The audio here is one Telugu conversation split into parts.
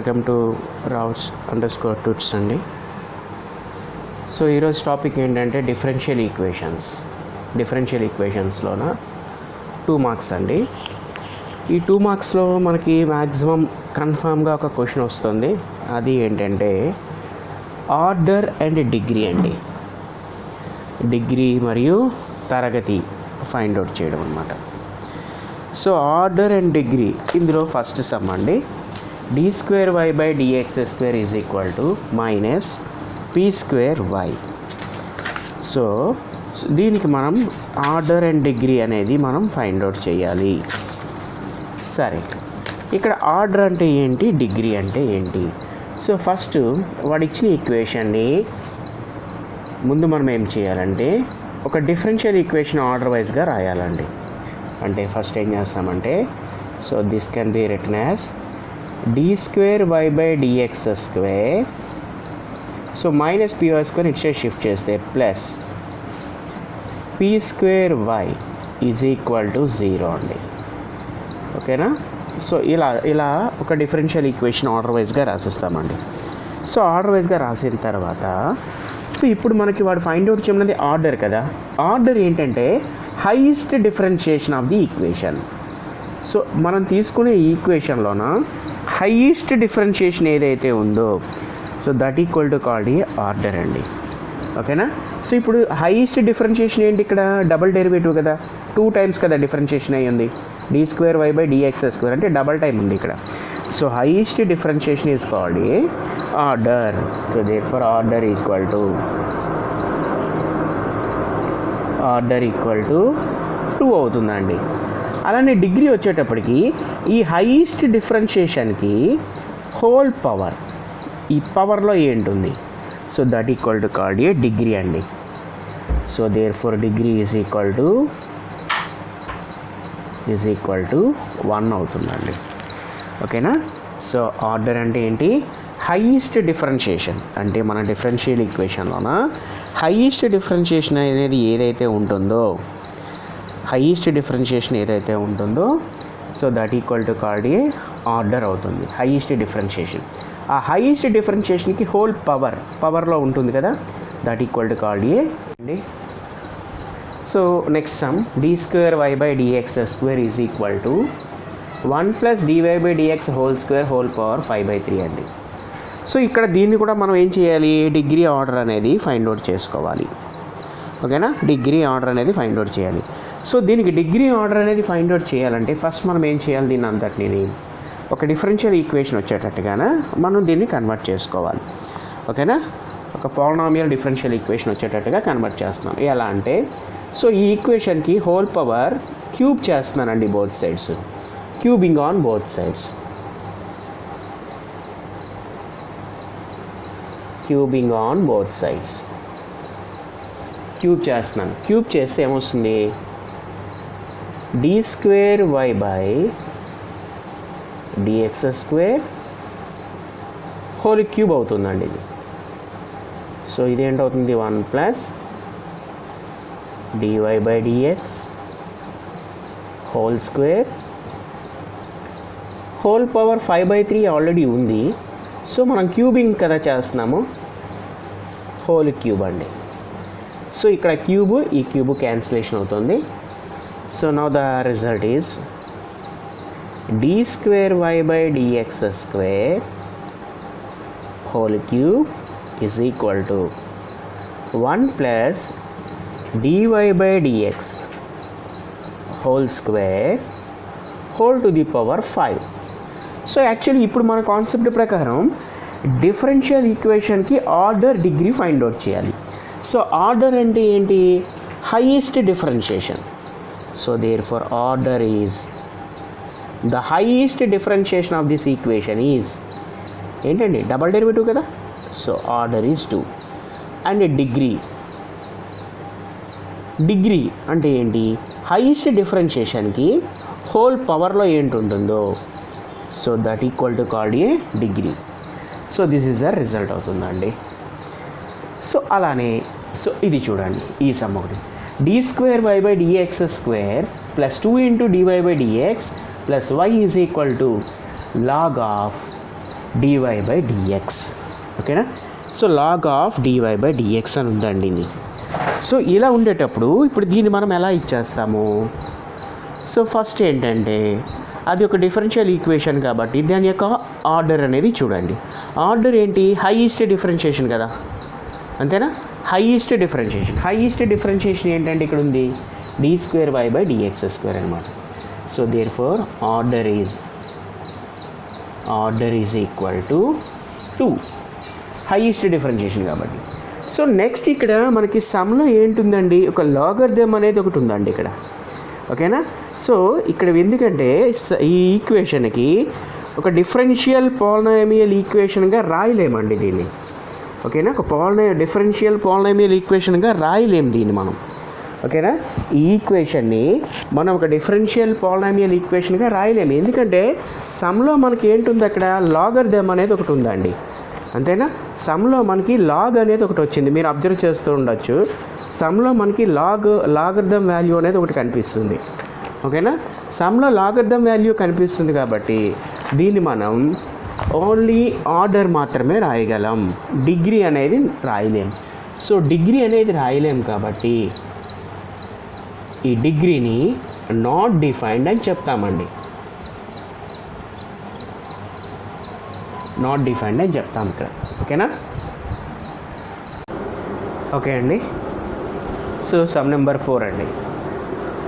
Welcome to Rao's underscore tuts అండి. సో ఈరోజు టాపిక్ ఏంటంటే డిఫరెన్షియల్ ఈక్వేషన్స్లోన 2 మార్క్స్ అండి. ఈ 2 మార్క్స్లో మనకి మ్యాక్సిమం కన్ఫామ్గా ఒక క్వశ్చన్ వస్తుంది. అది ఏంటంటే ఆర్డర్ అండ్ డిగ్రీ అండి. డిగ్రీ మరియు తరగతి ఫైండ్ అవుట్ చేయడం అన్నమాట. సో ఆర్డర్ అండ్ డిగ్రీ ఇందులో ఫస్ట్ సమ్ అండి. d²y/dx² is equal to -p²y. So దీనికి మనం ఆర్డర్ అండ్ డిగ్రీ అనేది మనం ఫైండ్ అవుట్ చేయాలి. సరే, ఇక్కడ ఆర్డర్ అంటే ఏంటి, డిగ్రీ అంటే ఏంటి? సో ఫస్ట్ వాడు ఇచ్చిన ఈక్వేషన్ని ముందు మనం ఏం చేయాలంటే ఒక డిఫరెన్షియల్ ఈక్వేషన్ ఆర్డర్ వైజ్గా రాయాలండి. అంటే ఫస్ట్ ఏం చేస్తామంటే, so this can be written as d²y/dx². So -py² ఇచ్చే షిఫ్ట్ చేస్తే plus p²y is equal to 0 అండి. ఓకేనా? సో ఇలా ఒక డిఫరెన్షియల్ ఈక్వేషన్ ఆర్డర్ వైజ్గా రాసిస్తామండి. సో ఆర్డర్ వైజ్గా రాసిన తర్వాత సో ఇప్పుడు మనకి వాడు ఫైండ్ అవుట్ చేయమన్నది ఆర్డర్ కదా. ఆర్డర్ ఏంటంటే highest differentiation of the equation. So మనం తీసుకునే ఈక్వేషన్లోన హైయెస్ట్ డిఫరెన్షియేషన్ ఏదైతే ఉందో so that equal to called a order అండి. ఓకేనా? సో ఇప్పుడు హైయెస్ట్ డిఫరెన్షియేషన్ ఏంటి? ఇక్కడ డబుల్ డెరివేటివ్ కదా, 2 టైమ్స్ కదా డిఫరెన్షియేషన్ అయ్యింది. d²y/dx² అంటే డబల్ టైం ఉంది ఇక్కడ. So highest differentiation is called a order. So therefore order equal to 2 అవుతుందండి. అలానే డిగ్రీ వచ్చేటప్పటికి ఈ హైయెస్ట్ డిఫరెన్షియేషన్కి హోల్ పవర్, ఈ పవర్లో ఏంటుంది? So that equal to called a degree అండి. So therefore degree is equal to 1 అవుతుందండి. ఓకేనా? సో ఆర్డర్ అంటే ఏంటి? Highest differentiation. అంటే మన డిఫరెన్షియల్ ఈక్వేషన్లోన హైయెస్ట్ డిఫరెన్షియేషన్ అనేది ఏదైతే ఉంటుందో so that equal to called a order అవుతుంది. హైయెస్ట్ డిఫరెన్షియేషన్, ఆ హైయెస్ట్ డిఫరెన్షియేషన్కి హోల్ పవర్లో ఉంటుంది కదా, that equal to called a అండి. So next sum d²y/dx² is equal to 1 + dy/dx² whole power 5/3 అండి. సో ఇక్కడ దీన్ని కూడా మనం ఏం చేయాలి? డిగ్రీ ఆర్డర్ అనేది ఫైండ్ అవుట్ చేసుకోవాలి. ఓకేనా? డిగ్రీ ఆర్డర్ అనేది ఫైండ్ అవుట్ చేయాలి. సో దీనికి డిగ్రీ ఆర్డర్ అనేది ఫైండ్ అవుట్ చేయాలంటే ఫస్ట్ మనం ఏం చేయాలి? దీన్ని అంతటిని ఒక డిఫరెన్షియల్ ఈక్వేషన్ వచ్చేటట్టుగానే మనం దీన్ని కన్వర్ట్ చేసుకోవాలి. ఓకేనా? ఒక పాలినామియల్ డిఫరెన్షియల్ ఈక్వేషన్ వచ్చేటట్టుగా కన్వర్ట్ చేస్తున్నాం. ఎలా అంటే, సో ఈ ఈక్వేషన్కి హోల్ పవర్ క్యూబ్ చేస్తున్నానండి, both sides, cubing on both sides. Cube చేస్తున్నాను. క్యూబ్ చేస్తే ఏమొస్తుంది? d²y/dx² హోల్ క్యూబ్ అవుతుందండి ఇది. సో ఇదేంటవుతుంది? 1 + dy/dx² హోల్ పవర్ 5/3 ఆల్రెడీ ఉంది. సో మనం క్యూబింగ్ కదా చేస్తున్నాము, హోల్ క్యూబ్ అండి. సో ఇక్కడ క్యూబ్, ఈ క్యూబ్ క్యాన్సిలేషన్ అవుతుంది. So now the result is d²y/dx² whole cube is equal to 1 + dy/dx² whole to the power 5. So actually ఇప్పుడు మన కాన్సెప్ట్ ప్రకారం డిఫరెన్షియల్ ఈక్వేషన్కి ఆర్డర్, డిగ్రీ ఫైండ్ అవుట్ చేయాలి. సో ఆర్డర్ అంటే ఏంటి? Highest differentiation. So therefore order is the highest differentiation of this equation is ఏంటండి? డబల్ డెరివేటివ్ కదా. So order is 2. And degree అంటే ఏంటి? హైయెస్ట్ డిఫరెన్షియేషన్కి హోల్ పవర్లో ఏంటి ఉంటుందో so that equal to called a degree. So this is the result అవుతుందండి. సో అలానే సో ఇది చూడండి, ఈ సమ్ ఒకటి d²y/dx² + 2 × dy/dx + y is equal to log of dy/dx. ఓకేనా? సో లాగ్ ఆఫ్ dy/dx అని ఉందండి ఇది. సో ఇలా ఉండేటప్పుడు ఇప్పుడు దీన్ని మనం ఎలా ఇచ్చేస్తాము? సో ఫస్ట్ ఏంటంటే అది ఒక డిఫరెన్షియల్ ఈక్వేషన్ కాబట్టి దాని యొక్క ఆర్డర్ అనేది చూడండి. ఆర్డర్ ఏంటి? హైయెస్ట్ డిఫరెన్షియేషన్ కదా, అంతేనా? హైయెస్ట్ డిఫరెన్షియేషన్ ఏంటంటే ఇక్కడ ఉంది d²y/dx² అనమాట. So therefore order is equal to 2, highest differentiation కాబట్టి. సో నెక్స్ట్ ఇక్కడ మనకి సమ్లో ఏంటుందండి, ఒక లాగరిథమ్ అనేది ఒకటి ఉందండి ఇక్కడ. ఓకేనా? సో ఇక్కడ ఎందుకంటే ఈ ఈక్వేషన్కి ఒక డిఫరెన్షియల్ పాలినామియల్ ఈక్వేషన్గా రాయలేమండి దీన్ని. ఓకేనా? ఒక డిఫరెన్షియల్ పాలినామియల్ ఈక్వేషన్గా రాయలేము దీన్ని మనం. ఓకేనా? ఈ ఈక్వేషన్ని మనం ఒక డిఫరెన్షియల్ పాలినామియల్ ఈక్వేషన్గా రాయలేము, ఎందుకంటే సమ్లో మనకి ఏంటుంది అక్కడ లాగరిథమ్ అనేది ఒకటి ఉందండి, అంతేనా? సమ్లో మనకి లాగ్ అనేది ఒకటి వచ్చింది, మీరు అబ్జర్వ్ చేస్తూ ఉండొచ్చు. సమ్లో మనకి లాగరిథమ్ వాల్యూ అనేది ఒకటి కనిపిస్తుంది. ఓకేనా? సమ్లో లాగరిథమ్ వాల్యూ కనిపిస్తుంది కాబట్టి దీన్ని మనం ఓన్లీ ఆర్డర్ మాత్రమే రాయగలం, డిగ్రీ అనేది రాయలేం. సో డిగ్రీ అనేది రాయలేం కాబట్టి ఈ డిగ్రీని నాట్ డిఫైన్డ్ అని చెప్తామండి. నాట్ డిఫైన్డ్ అని చెప్తాం ఇక్కడ. ఓకేనా? ఓకే అండి. సో సమ్ నెంబర్ 4 అండి.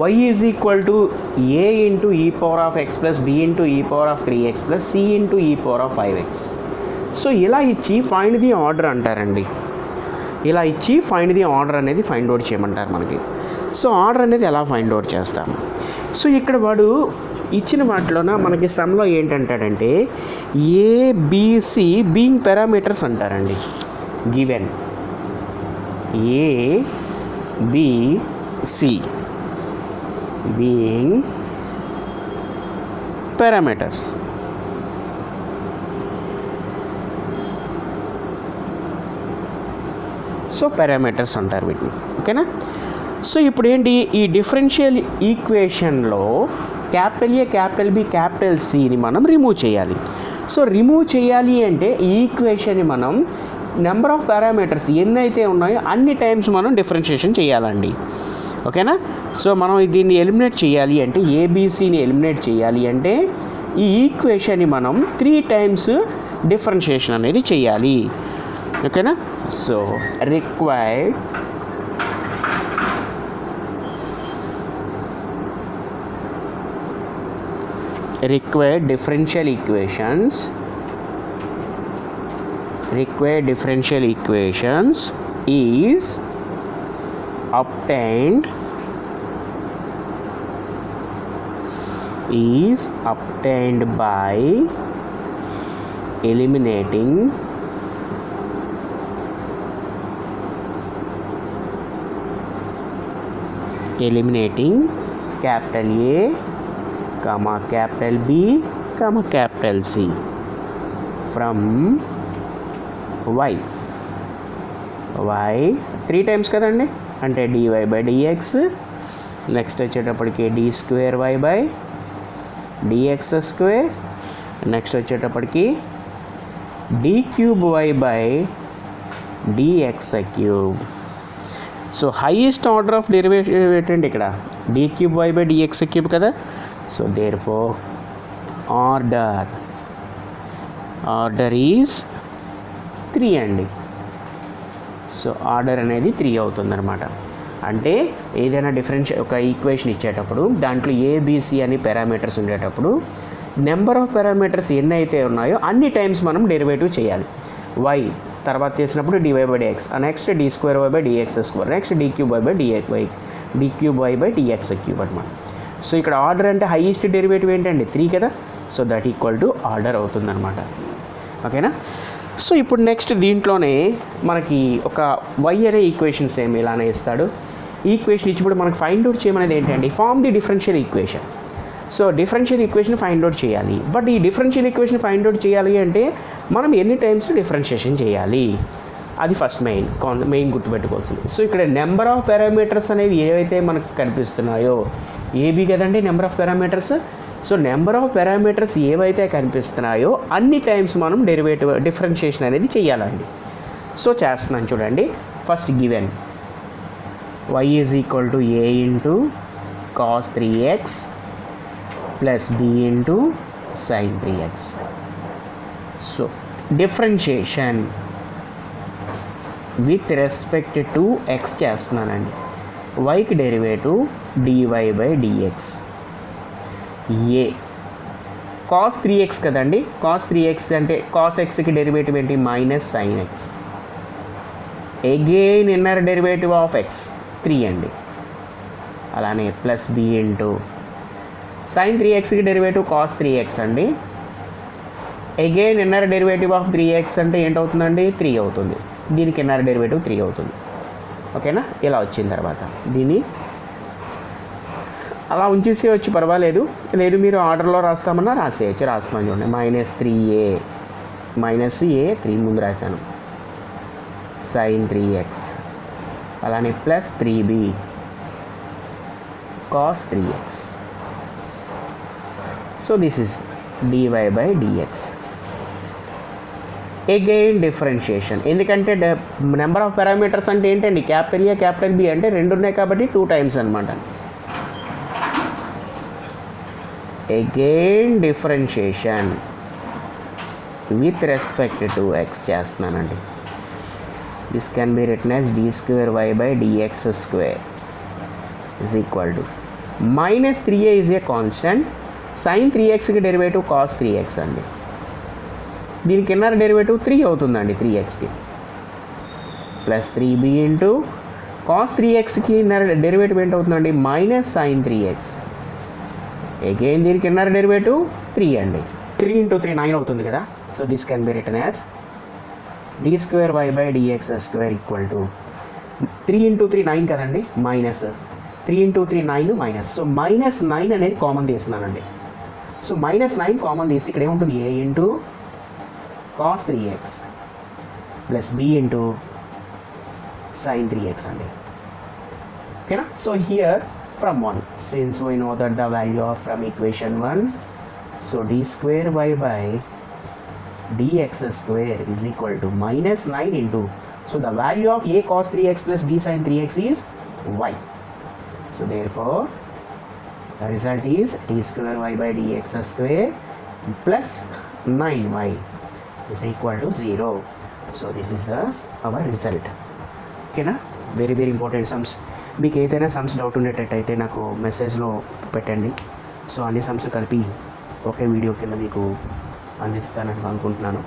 y is equal to a into e⁴x plus b into e⁴3x plus c into e⁴5x. So ఇలా ఇచ్చి ఫైండ్ ది ఆర్డర్ అంటారండి. ఇలా ఇచ్చి ఫైండ్ ది ఆర్డర్ అనేది ఫైండ్ అవుట్ చేయమంటారు మనకి. సో ఆర్డర్ అనేది ఎలా ఫైండ్ అవుట్ చేస్తాము? సో ఇక్కడ వాడు ఇచ్చిన వాటిలోన మనకి సమ్లో ఏంటంటాడంటే ABC బీయింగ్ పారామీటర్స్ అంటారండి. Given ABC being parameters. So parameters అంటారు వీటిని. ఓకేనా? సో ఇప్పుడు ఏంటి, ఈ డిఫరెన్షియల్ ఈక్వేషన్లో capital A, capital B, capital సిని మనం రిమూవ్ చేయాలి. సో రిమూవ్ చేయాలి అంటే ఈ ఈక్వేషన్ని మనం నెంబర్ ఆఫ్ పారామీటర్స్ ఎన్నైతే ఉన్నాయో అన్ని టైమ్స్ మనం డిఫరెన్షియేషన్ చేయాలండి. ఓకేనా? సో మనం దీన్ని ఎలిమినేట్ చేయాలి అంటే ఏబీసీని ఎలిమినేట్ చేయాలి అంటే ఈ ఈక్వేషన్ని మనం 3 టైమ్స్ డిఫరెన్షియేషన్ అనేది చేయాలి. ఓకేనా? So required differential equations is obtained by eliminating capital A, capital B, capital C from y 3 times కదండి, అంటే dy/dx, నెక్స్ట్ వచ్చేటప్పటికి d²y/dx², నెక్స్ట్ వచ్చేటప్పటికి d³y/dx³. So highest order of derivative ఏంటంటే ఇక్కడ d³y/dx³ కదా. So therefore order is 3 అండి. సో ఆర్డర్ అనేది 3 అవుతుందన్నమాట. అంటే ఏదైనా ఒక ఈక్వేషన్ ఇచ్చేటప్పుడు దాంట్లో ఏబిసి అని పారామీటర్స్ ఉండేటప్పుడు నెంబర్ ఆఫ్ పారామీటర్స్ ఎన్ని అయితే ఉన్నాయో అన్ని టైమ్స్ మనం డెరివేటివ్ చేయాలి. y తర్వాత చేసినప్పుడు dy/dx, next d²y/dx², next d³y/dx³ అనమాట. సో ఇక్కడ ఆర్డర్ అంటే హైయెస్ట్ డెరివేటివ్ ఏంటండి 3 కదా. So that equal to order అవుతుందన్నమాట. ఓకేనా? సో ఇప్పుడు నెక్స్ట్ దీంట్లోనే మనకి ఒక y అనే ఈక్వేషన్ సేమ్ ఇలానే ఇస్తాడు. ఈక్వేషన్ ఇచ్చినప్పుడు మనకు ఫైండ్ అవుట్ చేయమనేది ఏంటండి, form the differential equation. So differential equation find out చేయాలి. బట్ ఈ డిఫరెన్షియల్ ఈక్వేషన్ ఫైండ్ అవుట్ చేయాలి అంటే మనం ఎన్ని టైమ్స్ డిఫరెన్షియేషన్ చేయాలి, అది ఫస్ట్ మెయిన్ గుర్తుపెట్టుకోవాల్సింది. సో ఇక్కడ నెంబర్ ఆఫ్ పారామీటర్స్ అనేవి ఏవైతే మనకు కనిపిస్తున్నాయో ఏబీ కదండి number of parameters, so number of parameters ఏవైతే కనిపిస్తున్నాయో అన్ని టైమ్స్ మనం డిఫరెన్షియేషన్ అనేది చేయాలండి. సో చేస్తున్నాను చూడండి. First given y is equal to a into cos 3x plus b into sin 3x. So differentiation with respect to x చేస్తున్నానండి. yకి derivative dy by dx. A cos 3x కదండి. cos 3x అంటే cos xకి డెరివేటివ్ ఏంటి? Minus sin x. Again inner derivative of x 3 అండి. అలానే ప్లస్ b ఇంటూ sin 3xకి డెరివేటివ్ cos 3x అండి. Again inner derivative of 3x అంటే ఏంటవుతుందండి? 3 అవుతుంది. దీనికి ఇన్నర్ డెరివేటివ్ 3 అవుతుంది. ఓకేనా? ఇలా వచ్చిన తర్వాత దీన్ని అలా ఉంచేసి వచ్చి పర్వాలేదు, లేదు మీరు ఆర్డర్లో రాస్తామన్నా రాసేయచ్చు. రాస్తామని చూడండి. మైనస్ 3a మైనస్ a 3 ముందు రాశాను sin 3x, అలానే plus 3b cos 3x. So this is dy by dx. Again differentiation, ఎందుకంటే నెంబర్ ఆఫ్ పారామీటర్స్ అంటే ఏంటండి? క్యాపిటల్ ఏ క్యాపిటల్ బి అంటే 2 ఉన్నాయి కాబట్టి 2 టైమ్స్ అనమాట. Again differentiation with respect to x చేస్తున్నానండి. This can be written as d square y by dx square is equal to minus 3a is a constant. sin 3xకి డెరివేటివ్ cos 3x అండి. దీనికి ఇన్నర్ డెరివేటివ్ 3 అవుతుందండి 3xకి. ప్లస్ 3b ఇంటూ cos 3xకి ఇన్నర్ డెరివేటివ్ ఏంటవుతుందండి? Minus sin 3x. అగైన్ దీనికి ఇన్నర్ డెరివేటివ్ 3 అండి. 3 ఇంటూ 3 9 అవుతుంది కదా. So this can be written as d square y by dx square equal to 3 into 3 9 కదండి, minus 3 into 3 9 minus. So minus 9 అనేది కామన్ తీస్తున్నానండి. సో మైనస్ 9 కామన్ తీస్తే ఇక్కడ ఏముంటుంది? a into cos 3x plus b into sin 3x అండి. ఓకేనా? So here from 1, since we know that the value of from equation 1, so d square y by dx square is equal to minus 9 into, so the value of a cos 3x plus b sin 3x is y. So therefore the result is d square y by dx square plus 9y is equal to 0. So this is our result. Okay na? Very very important sums. మీకు ఏదైనా సమ్స్ డౌట్ ఉండేటట్టయితే నాకు మెసేజ్లో పెట్టండి. సో అన్ని సమ్స్ కలిపి ఒకే వీడియో కింద మీకు అందిస్తానని అనుకుంటున్నాను.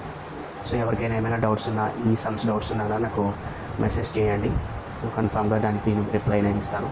సో ఎవరికైనా ఏమైనా డౌట్స్ ఉన్నా, ఈ సమ్స్ డౌట్స్ ఉన్నా నాకు మెసేజ్ చేయండి. సో కన్ఫామ్గా దానికి నేను రిప్లై నేను ఇస్తాను.